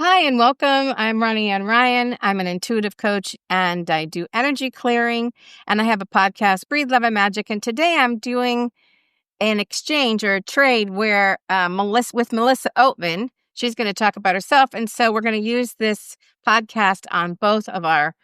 Hi and welcome. I'm Ronnie Ryan. I'm an intuitive coach and I do energy clearing. And I have a podcast, Breathe, Love, and Magic. And today I'm doing an exchange or a trade where Melissa Oatman, she's going to talk about herself. And so we're going to use this podcast on both of our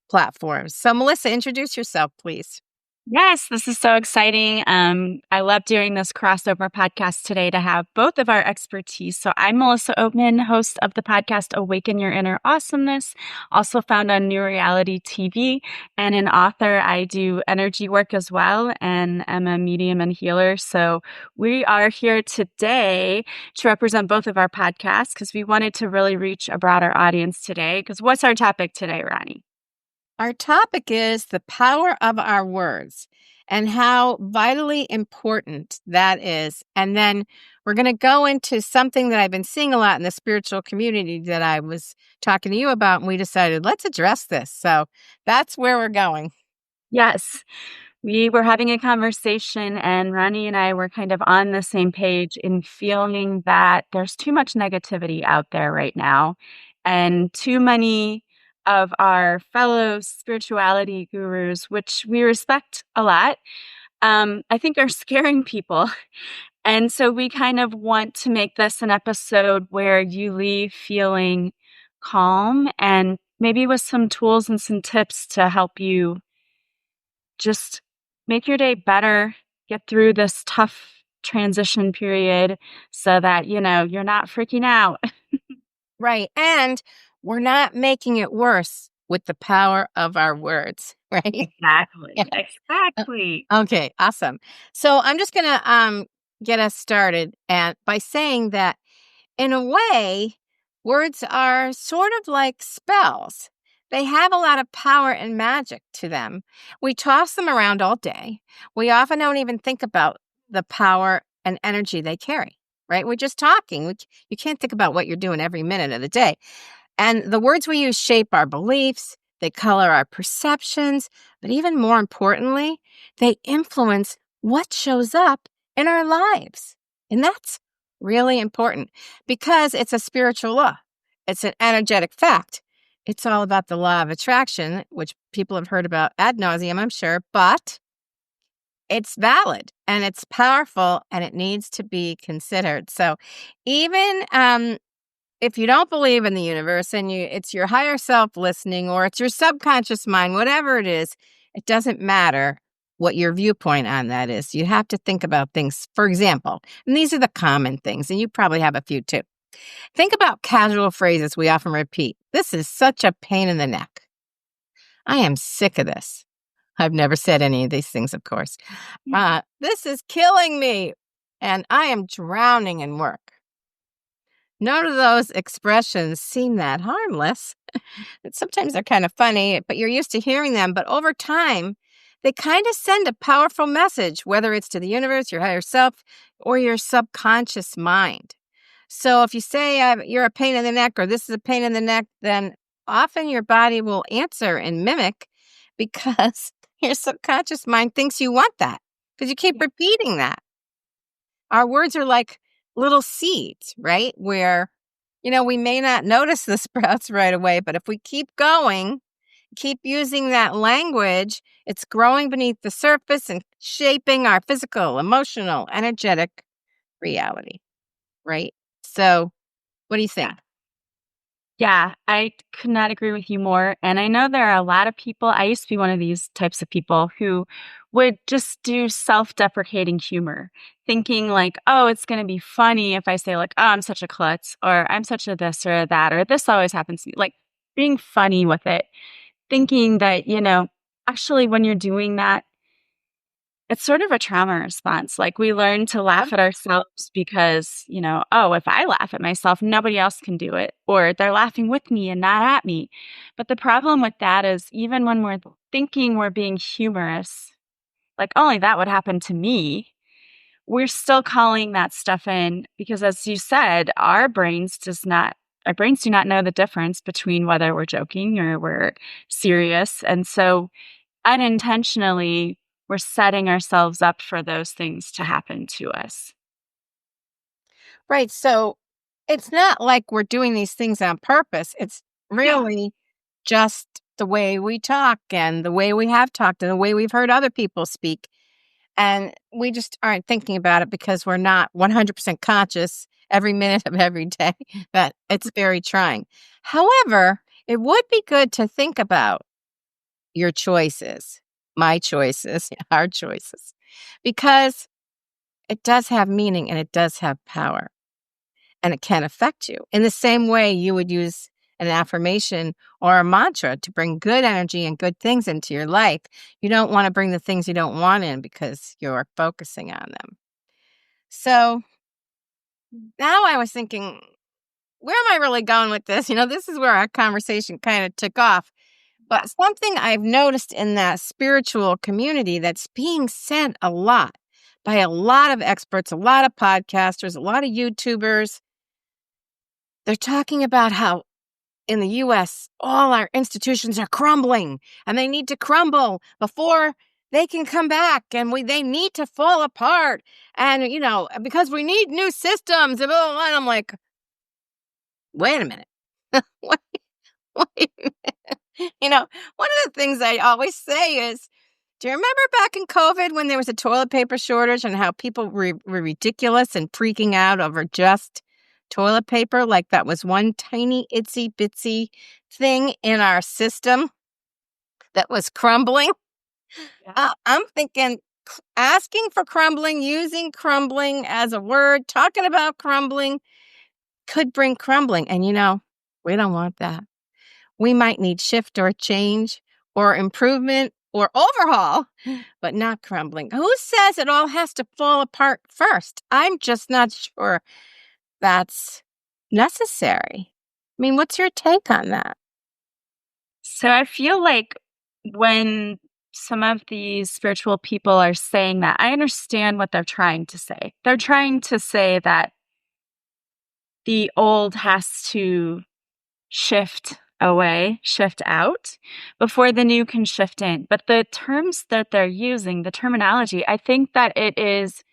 platforms. So, Melissa, introduce yourself, please. Yes, this is so exciting. I love doing this crossover podcast today to have both of our expertise. So I'm Melissa Oatman, host of the podcast Awaken Your Inner Awesomeness, also found on New Reality TV, and an author. I do energy work as well and am a medium and healer. So we are here today to represent both of our podcasts because we wanted to really reach a broader audience today. Because what's our topic today, Ronnie? Our topic is the power of our words and how vitally important that is. And then we're going to go into something that I've been seeing a lot in the spiritual community that I was talking to you about, and we decided let's address this. So that's where we're going. Yes. We were having a conversation, and Ronnie and I were kind of on the same page in feeling that there's too much negativity out there right now, and too many of our fellow spirituality gurus, which we respect a lot, I think are scaring people. And so we kind of want to make this an episode where you leave feeling calm and maybe with some tools and some tips to help you just make your day better, get through this tough transition period so that, you're not freaking out. Right. And we're not making it worse with the power of our words, right? Exactly. Yeah. Exactly. Okay, awesome. So I'm just going to get us started and by saying that in a way, words are sort of like spells. They have a lot of power and magic to them. We toss them around all day. We often don't even think about the power and energy they carry, right? We're just talking. You can't think about what you're doing every minute of the day. And the words we use shape our beliefs, they color our perceptions, but even more importantly, they influence what shows up in our lives. And that's really important because it's a spiritual law. It's an energetic fact. It's all about the law of attraction, which people have heard about ad nauseum, I'm sure, but it's valid and it's powerful and it needs to be considered. So even if you don't believe in the universe and it's your higher self listening or it's your subconscious mind, whatever it is, it doesn't matter what your viewpoint on that is. You have to think about things, for example, and these are the common things, and you probably have a few too. Think about casual phrases we often repeat. This is such a pain in the neck. I am sick of this. I've never said any of these things, of course. This is killing me, and I am drowning in work. None of those expressions seem that harmless. Sometimes they're kind of funny, but you're used to hearing them. But over time, they kind of send a powerful message, whether it's to the universe, your higher self, or your subconscious mind. So if you say you're a pain in the neck or this is a pain in the neck, then often your body will answer and mimic because your subconscious mind thinks you want that because you keep repeating that. Our words are like little seeds, right? Where, we may not notice the sprouts right away, but if we keep going, keep using that language, it's growing beneath the surface and shaping our physical, emotional, energetic reality, right? So, what do you think? Yeah, I could not agree with you more. And I know there are a lot of people, I used to be one of these types of people who would just do self-deprecating humor, thinking like, oh, it's going to be funny if I say like, oh, I'm such a klutz, or I'm such a this or a that, or this always happens to me, like being funny with it, thinking that, actually when you're doing that, it's sort of a trauma response. Like we learn to laugh at ourselves because, oh, if I laugh at myself, nobody else can do it. Or they're laughing with me and not at me. But the problem with that is even when we're thinking we're being humorous, like only that would happen to me, we're still calling that stuff in because as you said, our brains do not know the difference between whether we're joking or we're serious. And so unintentionally, we're setting ourselves up for those things to happen to us. Right. So, it's not like we're doing these things on purpose. It's Yeah. really just the way we talk and the way we have talked and the way we've heard other people speak. And we just aren't thinking about it because we're not 100% conscious every minute of every day that it's very trying. However, it would be good to think about your choices, my choices, our choices, because it does have meaning and it does have power and it can affect you in the same way you would use an affirmation or a mantra to bring good energy and good things into your life. You don't want to bring the things you don't want in because you're focusing on them. So now I was thinking, where am I really going with this? This is where our conversation kind of took off. But something I've noticed in that spiritual community that's being said a lot by a lot of experts, a lot of podcasters, a lot of YouTubers, they're talking about how in the US, all our institutions are crumbling and they need to crumble before they can come back and they need to fall apart. And, because we need new systems. And blah, blah, blah. And I'm like, wait a minute. wait, wait a minute. One of the things I always say is, do you remember back in COVID when there was a toilet paper shortage and how people were ridiculous and freaking out over just toilet paper? Like that was one tiny itsy bitsy thing in our system that was crumbling. Yeah. I'm thinking asking for crumbling, using crumbling as a word, talking about crumbling could bring crumbling. And, we don't want that. We might need shift or change or improvement or overhaul, but not crumbling. Who says it all has to fall apart first? I'm just not sure that's necessary. I mean, what's your take on that? So I feel like when some of these spiritual people are saying that, I understand what they're trying to say. They're trying to say that the old has to shift away, shift out before the new can shift in. But the terms that they're using, the terminology, I think that it's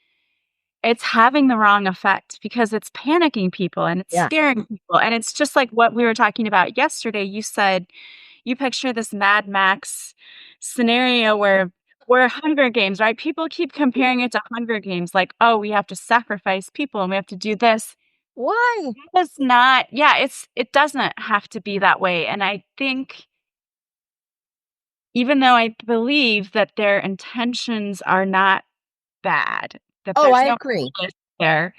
having the wrong effect because it's panicking people and it's Yeah. scaring people. And it's just like what we were talking about yesterday. You said you picture this Mad Max scenario where we're Hunger Games, right? People keep comparing it to Hunger Games, like, oh, we have to sacrifice people and we have to do this. Why? It's not, yeah, it doesn't have to be that way. And I think even though I believe that their intentions are not bad, that Oh, there's I no agree. malice there,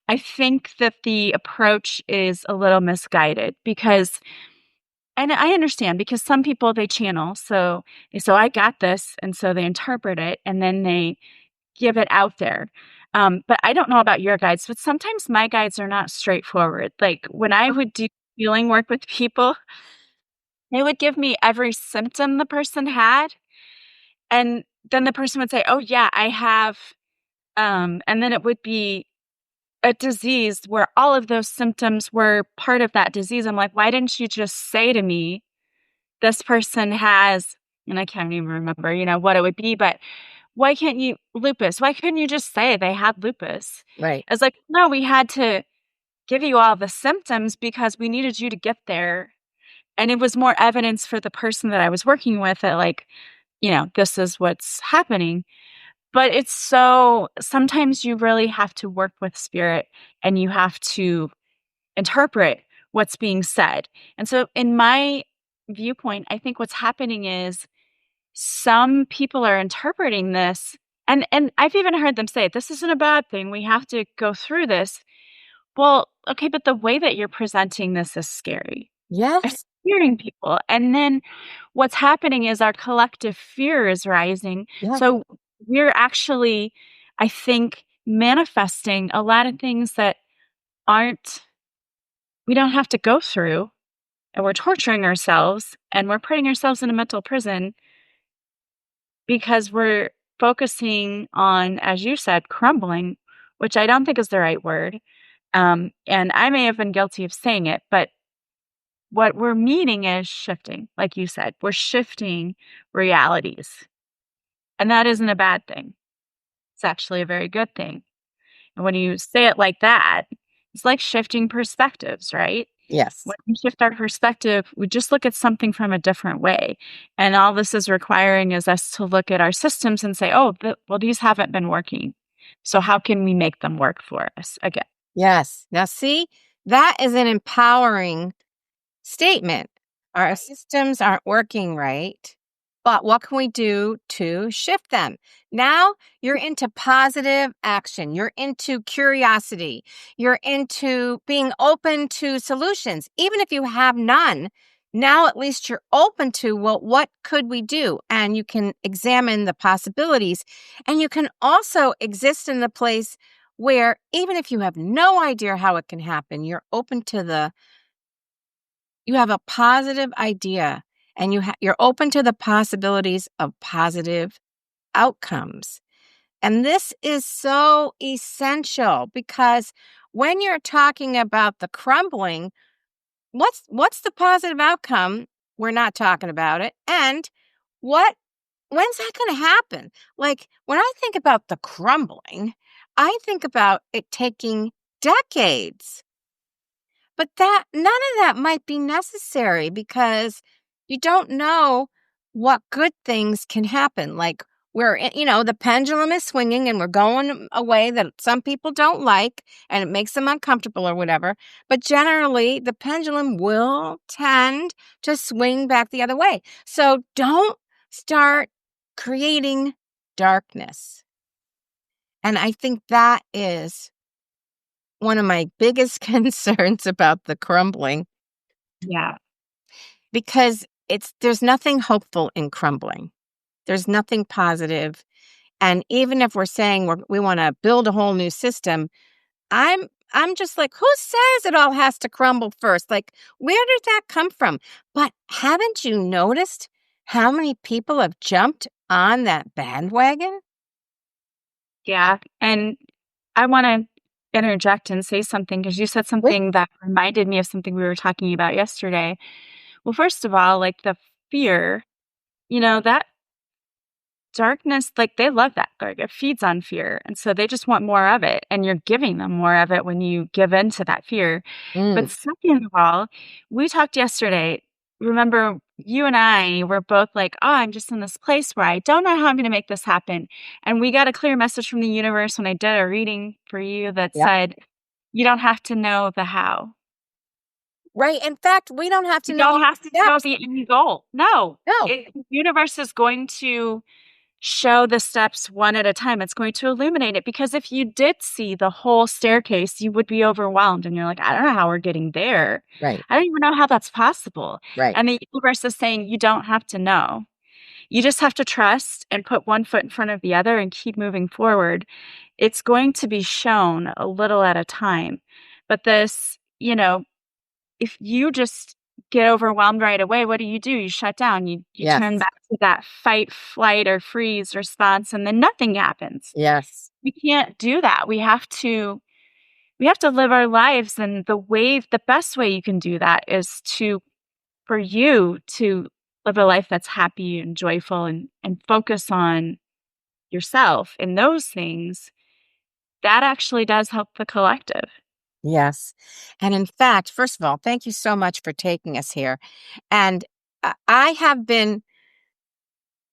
I think that the approach is a little misguided because and I understand because some people they channel, so I got this, and so they interpret it and then they give it out there. But I don't know about your guides, but sometimes my guides are not straightforward. Like when I would do healing work with people, they would give me every symptom the person had, and then the person would say, "Oh yeah, I have," and then it would be a disease where all of those symptoms were part of that disease. I'm like, why didn't you just say to me, this person has, and I can't even remember, what it would be, but why can't you lupus? Why couldn't you just say they had lupus? Right. It's like, no, we had to give you all the symptoms because we needed you to get there. And it was more evidence for the person that I was working with that, like, this is what's happening. But it's so sometimes you really have to work with spirit and you have to interpret what's being said. And so, in my viewpoint, I think what's happening is some people are interpreting this, and I've even heard them say, "This isn't a bad thing. We have to go through this." Well, okay, but the way that you're presenting this is scary. It's Yes. scaring people. And then what's happening is our collective fear is rising. Yeah. So we're actually, I think, manifesting a lot of things that aren't, we don't have to go through. And we're torturing ourselves and we're putting ourselves in a mental prison because we're focusing on, as you said, crumbling, which I don't think is the right word. And I may have been guilty of saying it, but what we're meaning is shifting. Like you said, we're shifting realities. And that isn't a bad thing. It's actually a very good thing. And when you say it like that, It's like shifting perspectives, right? Yes. When we shift our perspective, we just look at something from a different way. And all this is requiring is us to look at our systems and say, oh, well, these haven't been working. So how can we make them work for us again? Yes. Now, see, that is an empowering statement. Our systems aren't working right, but what can we do to shift them? Now you're into positive action. You're into curiosity. You're into being open to solutions. Even if you have none, now at least you're open to, well, what could we do? And you can examine the possibilities. And you can also exist in the place where even if you have no idea how it can happen, you're open to you have a positive idea and you're open to the possibilities of positive outcomes. And this is so essential because when you're talking about the crumbling, what's the positive outcome? We're not talking about it. And what when's that going to happen? Like when I think about the crumbling, I think about it taking decades. But that none of that might be necessary because you don't know what good things can happen. Like the pendulum is swinging and we're going a way that some people don't like and it makes them uncomfortable or whatever. But generally, the pendulum will tend to swing back the other way. So don't start creating darkness. And I think that is one of my biggest concerns about the crumbling Yeah. because there's nothing hopeful in crumbling. There's nothing positive. And even if we're saying we want to build a whole new system, I'm I'm just like, who says it all has to crumble first? Like, where did that come from? But haven't you noticed how many people have jumped on that bandwagon? Yeah. And I want to interject and say something because you said Wait. something that reminded me of something we were talking about yesterday. Well, first of all, like the fear, that darkness, like they love that. Like it feeds on fear. And so they just want more of it. And you're giving them more of it when you give in to that fear. Mm, But second of all, we talked yesterday. Remember, you and I were both like, oh, I'm just in this place where I don't know how I'm going to make this happen. And we got a clear message from the universe when I did a reading for you that yeah. said, you don't have to know the how. Right. In fact, we don't have to You know don't all have the to know steps. the end goal. No, No. the universe is going to show the steps one at a time. It's going to illuminate it because if you did see the whole staircase, you would be overwhelmed and you're like, I don't know how we're getting there. Right. I don't even know how that's possible. Right. And the universe is saying, you don't have to know. You just have to trust and put one foot in front of the other and keep moving forward. It's going to be shown a little at a time. But this, if you just get overwhelmed right away, what do? You shut down. You turn Yes. back to that fight, flight, or freeze response, and then nothing happens. Yes. We can't do that. We have to live our lives, and the best way you can do that is for you to live a life that's happy and joyful and focus on yourself and those things. That actually does help the collective. Yes. And in fact, first of all, thank you so much for taking us here. And I have been,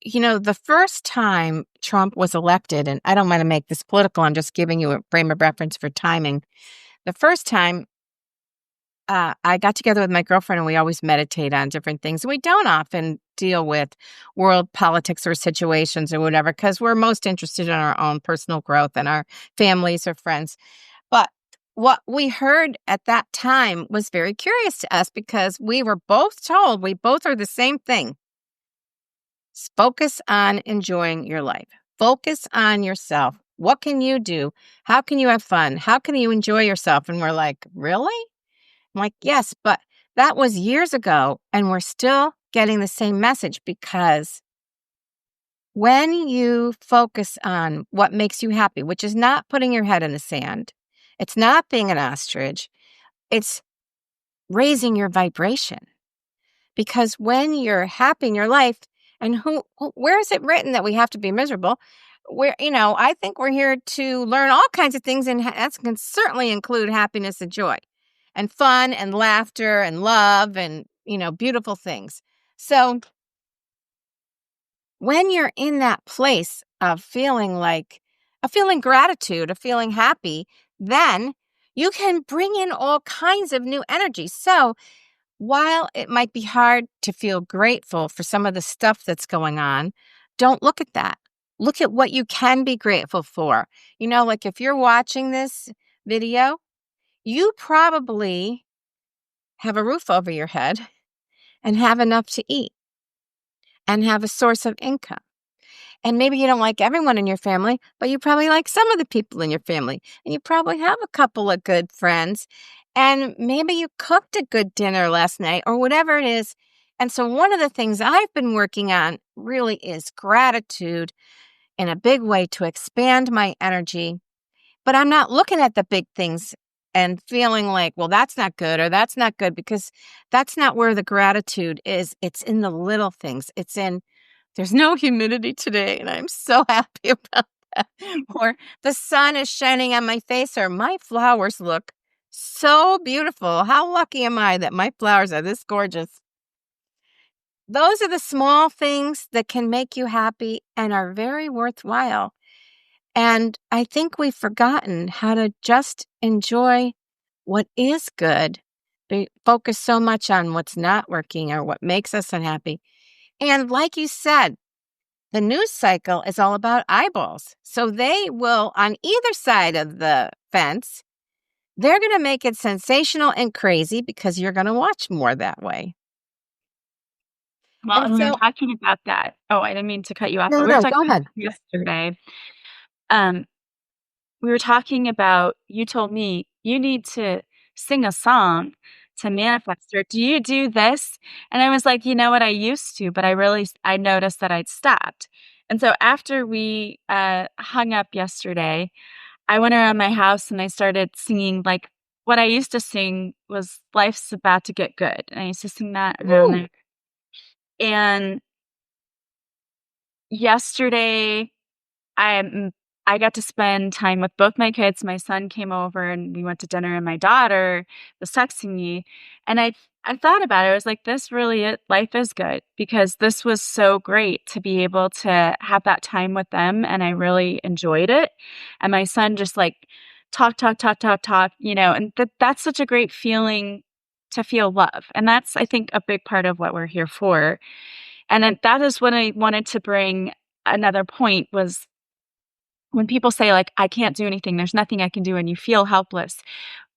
the first time Trump was elected, and I don't want to make this political, I'm just giving you a frame of reference for timing. The first time I got together with my girlfriend and we always meditate on different things. We don't often deal with world politics or situations or whatever because we're most interested in our own personal growth and our families or friends. But what we heard at that time was very curious to us because we were both told we both are the same thing. Focus on enjoying your life. Focus on yourself. What can you do? How can you have fun? How can you enjoy yourself? And we're like, really? I'm like, yes, but that was years ago, and we're still getting the same message because when you focus on what makes you happy, which is not putting your head in the sand, it's not being an ostrich, it's raising your vibration. Because when you're happy in your life, and where is it written that we have to be miserable? I think we're here to learn all kinds of things, and that can certainly include happiness and joy and fun and laughter and love and, beautiful things. So when you're in that place of feeling gratitude, of feeling happy, then you can bring in all kinds of new energy. So while it might be hard to feel grateful for some of the stuff that's going on, don't look at that. Look at what you can be grateful for. Like if you're watching this video, you probably have a roof over your head and have enough to eat and have a source of income. And maybe you don't like everyone in your family, but you probably like some of the people in your family. And you probably have a couple of good friends. And maybe you cooked a good dinner last night or whatever it is. And so one of the things I've been working on really is gratitude in a big way to expand my energy. But I'm not looking at the big things and feeling like, well, that's not good or that's not good, because that's not where the gratitude is. It's in the little things. There's no humidity today, and I'm so happy about that. Or the sun is shining on my face, or my flowers look so beautiful. How lucky am I that my flowers are this gorgeous? Those are the small things that can make you happy and are very worthwhile. And I think we've forgotten how to just enjoy what is good. Focus so much on what's not working or what makes us unhappy. And like you said, the news cycle is all about eyeballs. So they will, on either side of the fence, they're going to make it sensational and crazy because you're going to watch more that way. Well, And and we were so, talking about that. Oh, I didn't mean to cut you off, but no, we were no, talking go about ahead. this yesterday. Um, we were talking about, you told me you need to sing a song to manifest, or do you do this? And I was like, you know what, I used to, but I noticed that I'd stopped. And so after we hung up yesterday, I went around my house and I started singing, like, what I used to sing was "Life's About to Get Good." And I used to sing that around Ooh, there. And yesterday, I mm, I got to spend time with both my kids. My son came over and we went to dinner, and my daughter was texting me, and I thought about it. I was like, this really is, life is good, because this was so great to be able to have that time with them, and I really enjoyed it. And my son just like talk, talk, talk, talk, talk, and that's such a great feeling to feel love. And that's, I think, a big part of what we're here for. And then that is what I wanted to bring. Another point was, when people say, like, I can't do anything, there's nothing I can do, and you feel helpless.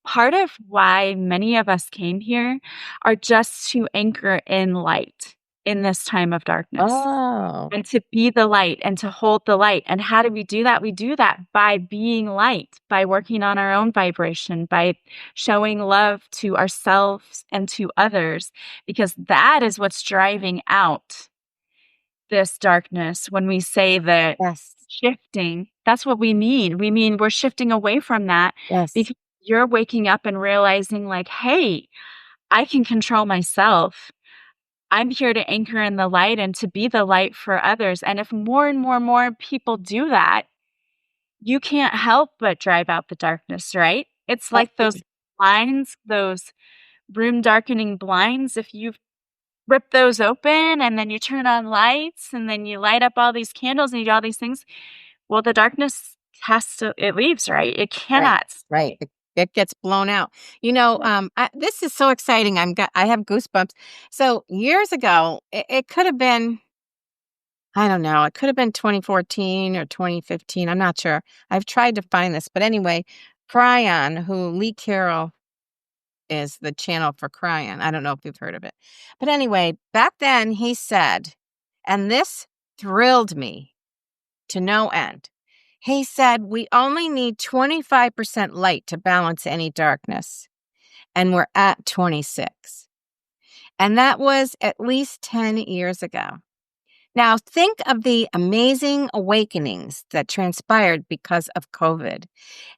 Part of why many of us came here are just to anchor in light in this time of darkness, oh, and to be the light and to hold the light. And how do we do that? We do that by being light, by working on our own vibration, by showing love to ourselves and to others, because that is what's driving out this darkness. When we say that yes, shifting, that's what we mean. We mean we're shifting away from that, yes. because you're waking up and realizing, like, hey, I can control myself. I'm here to anchor in the light and to be the light for others. And if more and more and more people do that, you can't help but drive out the darkness, right? It's like those blinds, those room darkening blinds. If you rip those open and then you turn on lights and then you light up all these candles and you do all these things, well, the darkness it leaves, right? It Right, cannot right. stay. It gets blown out. This is so exciting. I have goosebumps. So years ago, it could have been, I don't know, it could have been 2014 or 2015. I'm not sure. I've tried to find this, but anyway, Cryon, who Lee Carroll is the channel for Cryon. I don't know if you've heard of it, but anyway, back then he said, and this thrilled me to no end. He said, we only need 25% light to balance any darkness. And we're at 26. And that was at least 10 years ago. Now, think of the amazing awakenings that transpired because of COVID.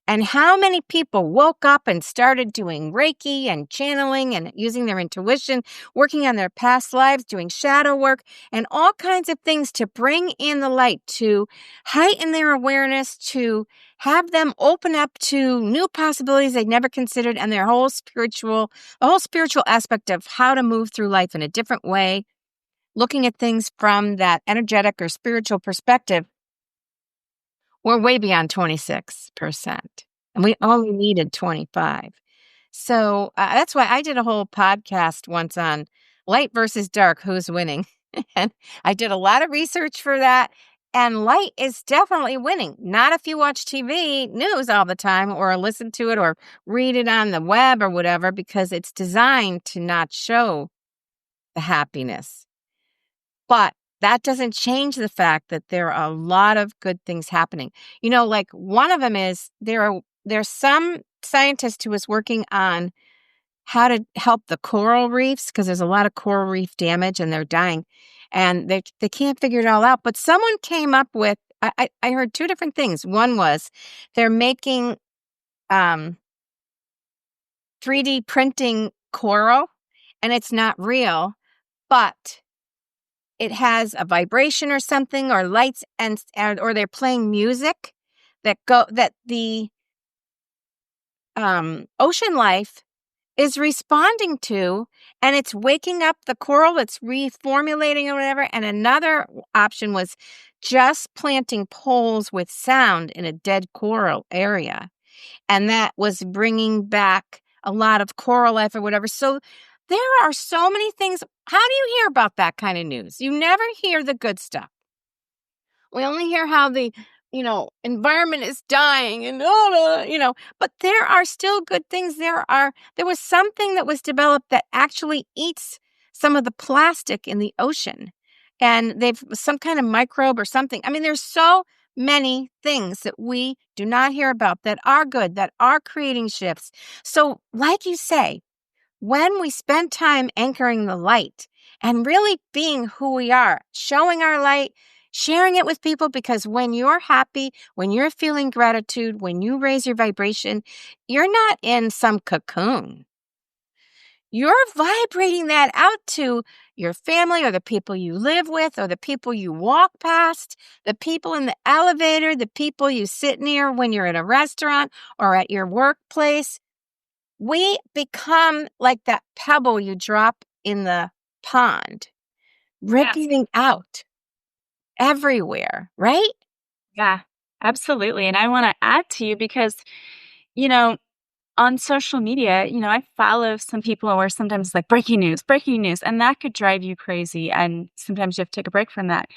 And how many people woke up and started doing Reiki and channeling and using their intuition, working on their past lives, doing shadow work, and all kinds of things to bring in the light, to heighten their awareness, to have them open up to new possibilities they'd never considered, and the whole spiritual aspect of how to move through life in a different way, looking at things from that energetic or spiritual perspective. We're way beyond 26%, and we only needed 25. So that's why I did a whole podcast once on light versus dark, who's winning. And I did a lot of research for that. And light is definitely winning. Not if you watch TV news all the time or listen to it or read it on the web or whatever, because it's designed to not show the happiness. But that doesn't change the fact that there are a lot of good things happening. Like one of them is there's some scientist who is working on how to help the coral reefs, because there's a lot of coral reef damage and they're dying, and they can't figure it all out. But someone came up with, I heard two different things. One was they're making 3D printing coral, and it's not real, but it has a vibration or something, or lights, or they're playing music that the ocean life is responding to, and it's waking up the coral, it's reformulating or whatever. And another option was just planting poles with sound in a dead coral area, and that was bringing back a lot of coral life or whatever. So there are so many things. How do you hear about that kind of news? You never hear the good stuff. We only hear how the, environment is dying and, but there are still good things. There was something that was developed that actually eats some of the plastic in the ocean, and they've some kind of microbe or something. I mean, there's so many things that we do not hear about that are good, that are creating shifts. So like you say, when we spend time anchoring the light and really being who we are, showing our light, sharing it with people, because when you're happy, when you're feeling gratitude, when you raise your vibration, you're not in some cocoon. You're vibrating that out to your family or the people you live with or the people you walk past, the people in the elevator, the people you sit near when you're at a restaurant or at your workplace. We become like that pebble you drop in the pond, Yes. rippling out everywhere, right? Yeah, absolutely. And I want to add to you because, you know, on social media, I follow some people where sometimes it's like breaking news, and that could drive you crazy. And sometimes you have to take a break from that.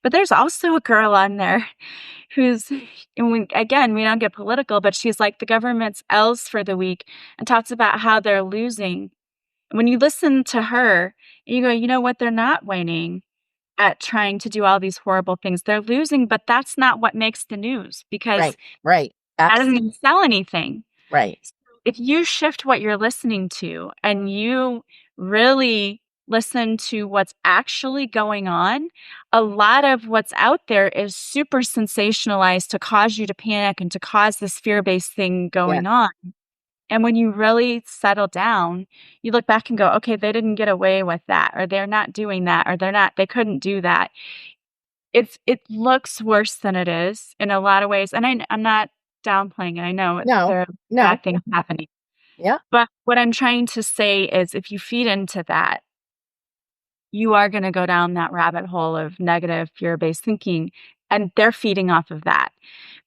But there's also a girl on there who's, and again, we don't get political, but she's like the government's L's for the week and talks about how they're losing. When you listen to her, you go, you know what? They're not winning at trying to do all these horrible things. They're losing, but that's not what makes the news because Right, right. that doesn't Absolutely. even sell anything. Right. If you shift what you're listening to and you really listen to what's actually going on, a lot of what's out there is super sensationalized to cause you to panic and to cause this fear-based thing Yeah. going on. And when you really settle down, you look back and go, okay, they didn't get away with that, or they're not doing that, or they couldn't do that. It looks worse than it is in a lot of ways. And I'm not downplaying it. I know No, there are no. bad things happening. Yeah. But what I'm trying to say is if you feed into that, you are going to go down that rabbit hole of negative fear-based thinking, and they're feeding off of that.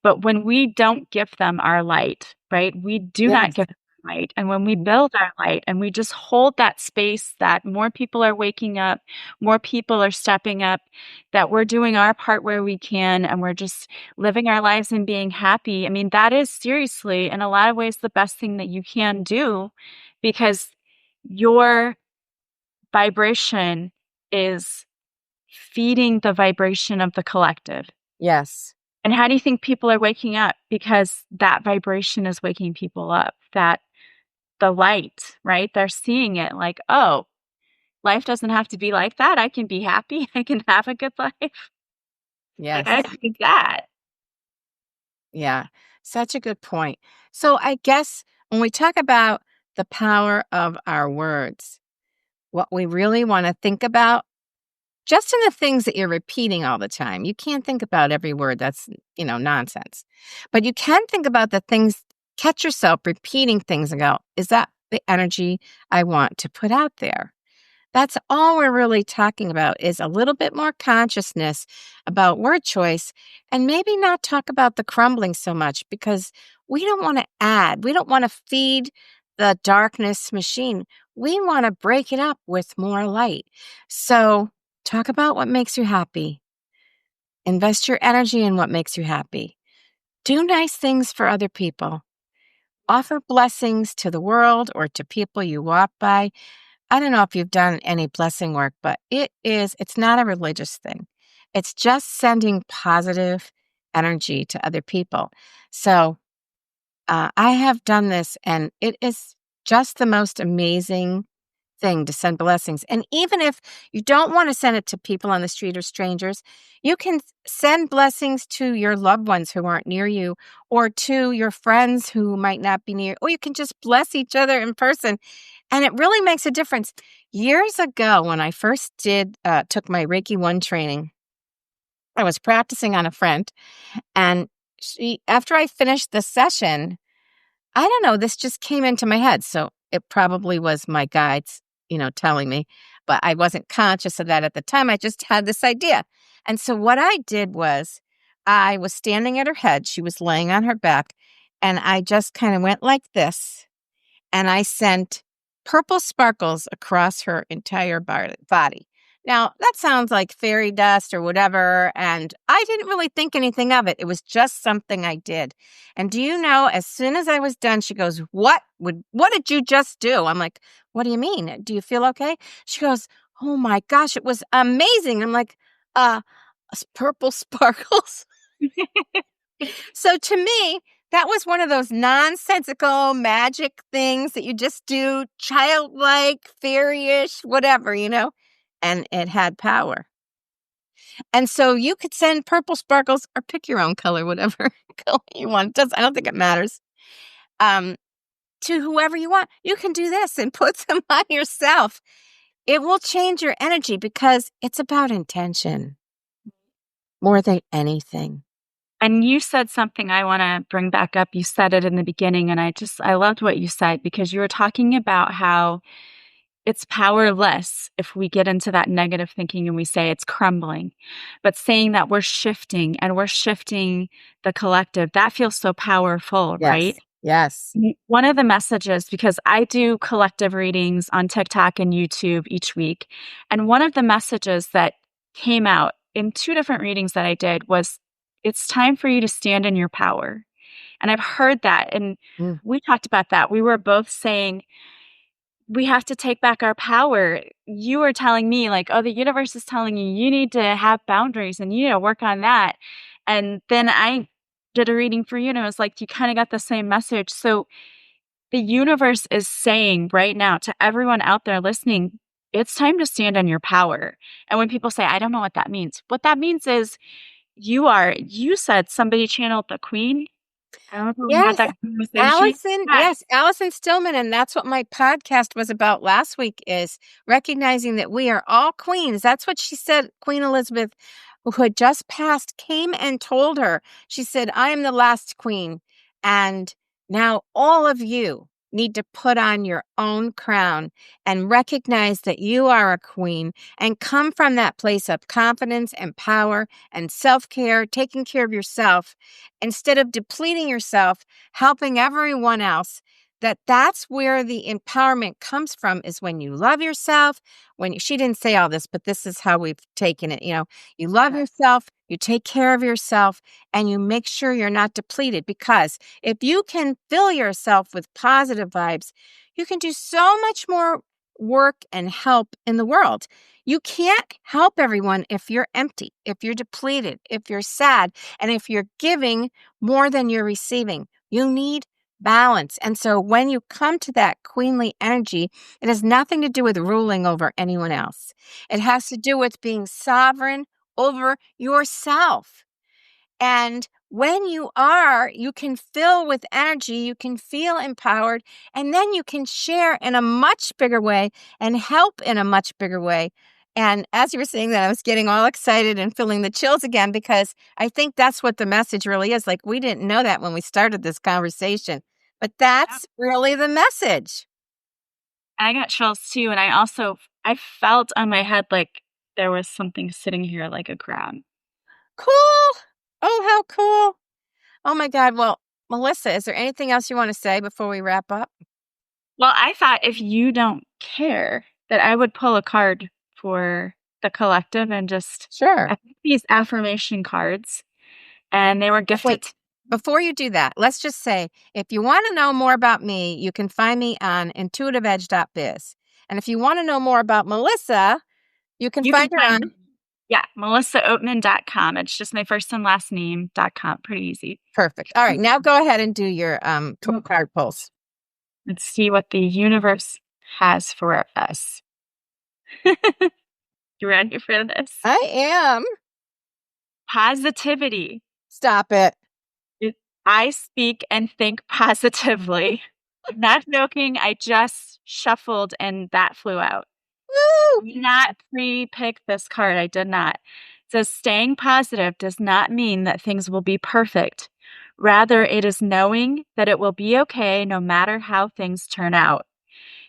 But when we don't give them our light, right? We do not Yes. give them light. And when we build our light and we just hold that space that more people are waking up, more people are stepping up, that we're doing our part where we can, and we're just living our lives and being happy. I mean, that is seriously, in a lot of ways, the best thing that you can do because your vibration is feeding the vibration of the collective. Yes. And how do you think people are waking up? Because that vibration is waking people up, that the light, right? They're seeing it like, oh, life doesn't have to be like that. I can be happy. I can have a good life. I Yes. think that. Yeah. Such a good point. So I guess when we talk about the power of our words, what we really want to think about, just in the things that you're repeating all the time. You can't think about every word that's, nonsense. But you can think about the things, catch yourself repeating things and go, is that the energy I want to put out there? That's all we're really talking about is a little bit more consciousness about word choice and maybe not talk about the crumbling so much because we don't want to add, we don't want to feed the darkness machine. We want to break it up with more light. So talk about what makes you happy. Invest your energy in what makes you happy. Do nice things for other people. Offer blessings to the world or to people you walk by. I don't know if you've done any blessing work, but it's not a religious thing. It's just sending positive energy to other people. So I have done this, and it is just the most amazing thing to send blessings. And even if you don't want to send it to people on the street or strangers, you can send blessings to your loved ones who aren't near you or to your friends who might not be near, or you can just bless each other in person. And it really makes a difference. Years ago, when I first took my Reiki 1 training, I was practicing on a friend. And after I finished the session, I don't know, this just came into my head. So it probably was my guides, telling me, but I wasn't conscious of that at the time. I just had this idea. And so what I did was I was standing at her head. She was laying on her back. And I just kind of went like this. And I sent purple sparkles across her entire body. Now, that sounds like fairy dust or whatever, and I didn't really think anything of it. It was just something I did. And do you know, as soon as I was done, she goes, what did you just do? I'm like, what do you mean? Do you feel okay? She goes, oh my gosh, it was amazing. I'm like, uh, purple sparkles. So to me, that was one of those nonsensical magic things that you just do, childlike, fairyish, whatever. And it had power. And so you could send purple sparkles or pick your own color, whatever color you want. I don't think it matters. Um, to whoever you want. You can do this and put them on yourself. It will change your energy because it's about intention more than anything. And you said something I want to bring back up. You said it in the beginning, and I loved what you said because you were talking about how it's powerless if we get into that negative thinking and we say it's crumbling. But saying that we're shifting and we're shifting the collective, that feels so powerful, right? Yes. Yes. One of the messages, because I do collective readings on TikTok and YouTube each week, and one of the messages that came out in 2 different readings that I did was, it's time for you to stand in your power. And I've heard that, and Mm. we talked about that. We were both saying, we have to take back our power. You were telling me, like, oh, the universe is telling you, you need to have boundaries and you need to work on that. And then I did a reading for you, and it was like, you kind of got the same message. So the universe is saying right now to everyone out there listening, it's time to stand on your power. And when people say, I don't know what that means is you said somebody channeled the queen. I don't know if we had Yes, that conversation. Yeah. Allison Stillman, and that's what my podcast was about last week is recognizing that we are all queens. That's what she said. Queen Elizabeth, who had just passed, came and told her. She said, I am the last queen. And now all of you need to put on your own crown and recognize that you are a queen and come from that place of confidence and power and self-care, taking care of yourself instead of depleting yourself, helping everyone else. That's where the empowerment comes from is when you love yourself, she didn't say all this, but this is how we've taken it. You love yourself, you take care of yourself, and you make sure you're not depleted because if you can fill yourself with positive vibes, you can do so much more work and help in the world. You can't help everyone if you're empty, if you're depleted, if you're sad, and if you're giving more than you're receiving. You need balance. And so when you come to that queenly energy, it has nothing to do with ruling over anyone else. It has to do with being sovereign over yourself. And when you are, you can fill with energy, you can feel empowered, and then you can share in a much bigger way and help in a much bigger way. And as you were saying that, I was getting all excited and feeling the chills again because I think that's what the message really is. Like, we didn't know that when we started this conversation, but Yep. that's really the message. I got chills too, and I felt on my head like there was something sitting here like a crown. Cool. Oh, how cool. Oh my God. Well, Melissa, is there anything else you want to say before we wrap up? Well, I thought if you don't care that I would pull a card for the collective and just Sure. I think these affirmation cards, and they were gifted. Wait, before you do that, let's just say if you want to know more about me, you can find me on intuitiveedge.biz. And if you want to know more about Melissa, you can You find can her on find yeah, melissaoatman.com. It's just my first and last name.com. Pretty easy. perfect. All right, now go ahead and do your 12 card pulls. Let's see what the universe has for us. You ready for this? I am. Positivity. Stop it. It- I speak and think positively. I'm not joking. I just shuffled and that flew out. Woo! Did not pre-pick this card. I did not. It says staying positive does not mean that things will be perfect. Rather, it is knowing that it will be okay no matter how things turn out.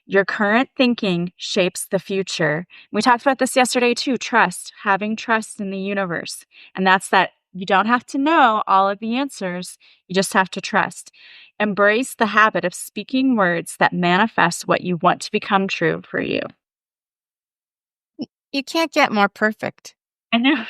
Your current thinking shapes the future. We talked about this yesterday too, trust, having trust in the universe. And that's that you don't have to know all of the answers, you just have to trust. Embrace the habit of speaking words that manifest what you want to become true for you. You can't get more perfect. I know.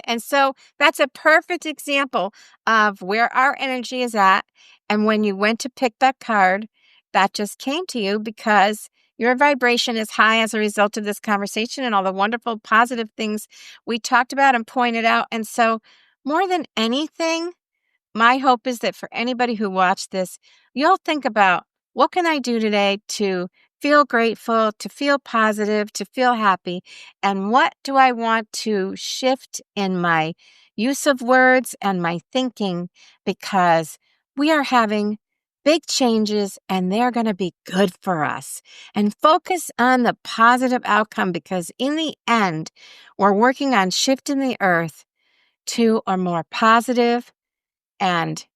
And so that's a perfect example of where our energy is at. And when you went to pick that card, that just came to you because your vibration is high as a result of this conversation and all the wonderful positive things we talked about and pointed out. And so, more than anything, my hope is that for anybody who watched this, you'll think about what can I do today to feel grateful, to feel positive, to feel happy, and what do I want to shift in my use of words and my thinking because we are having big changes and they're going to be good for us. And focus on the positive outcome because in the end, we're working on shifting the earth to a more positive and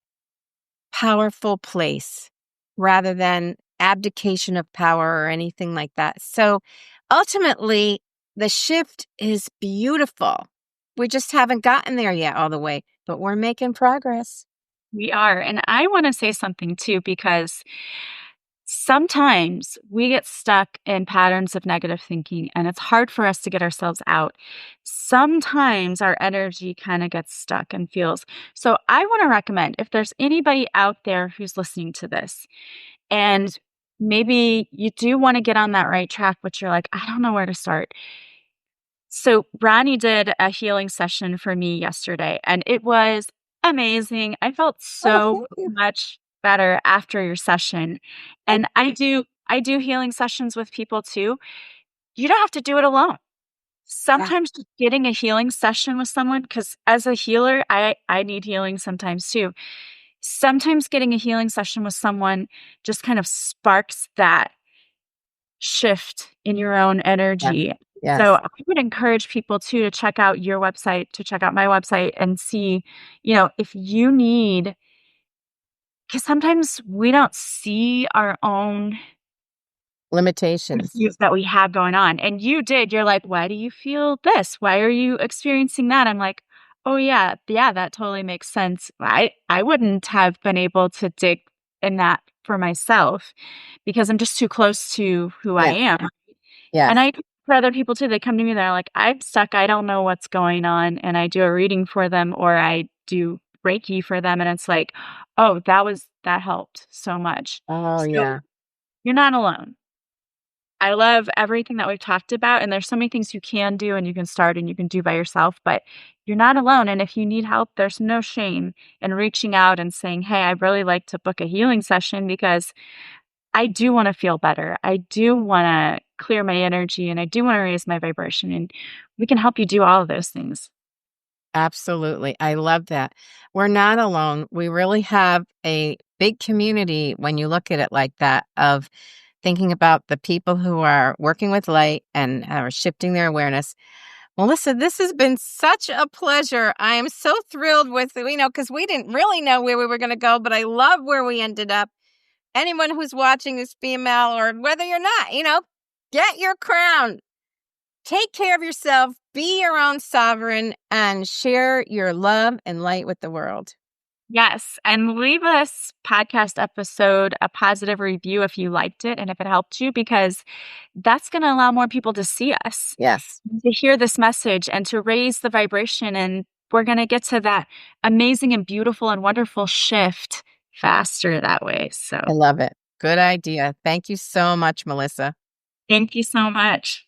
powerful place rather than abdication of power or anything like that. So ultimately, the shift is beautiful. We just haven't gotten there yet all the way, but we're making progress. We are. And I want to say something too, because sometimes we get stuck in patterns of negative thinking and it's hard for us to get ourselves out. Sometimes our energy kind of gets stuck and feels. So I want to recommend if there's anybody out there who's listening to this and maybe you do want to get on that right track, but you're like, I don't know where to start. So Ronnie did a healing session for me yesterday and it was amazing. I felt Oh, so thank you. much better after your session. And I do healing sessions with people too. You don't have to do it alone. Yeah. Sometimes just getting a healing session with someone cuz as a healer, I need healing sometimes too. Sometimes getting a healing session with someone just kind of sparks that shift in your own Yes. energy. So Yes. I would encourage people too to check out your website, to check out my website and see, if you need, because sometimes we don't see our own Limitations. issues that we have going on. And you did. You're like, why do you feel this? Why are you experiencing that? I'm like, oh yeah, yeah, that totally makes sense. I wouldn't have been able to dig in that for myself because I'm just too close to who I Yes. am. And Yes. I for other people too, they come to me, they're like, I'm stuck, I don't know what's going on. And I do a reading for them or I do Reiki for them. And it's like, oh, that helped so much. Oh, So yeah. you're not alone. I love everything that we've talked about, and there's so many things you can do and you can start and you can do by yourself, but you're not alone. And if you need help, there's no shame in reaching out and saying, "Hey, I'd really like to book a healing session because I do want to feel better. I do want to clear my energy and I do want to raise my vibration." And we can help you do all of those things. Absolutely. I love that. We're not alone. We really have a big community when you look at it like that, of thinking about the people who are working with light and are shifting their awareness. Melissa, this has been such a pleasure. I am so thrilled with, because we didn't really know where we were going to go, but I love where we ended up. Anyone who's watching is female, or whether you're not, get your crown. Take care of yourself, be your own sovereign, and share your love and light with the world. Yes. And leave us podcast episode a positive review if you liked it and if it helped you, because that's going to allow more people to see us, Yes, to hear this message and to raise the vibration. And we're going to get to that amazing and beautiful and wonderful shift faster that way. So I love it. Good idea. Thank you so much, Melissa. thank you so much.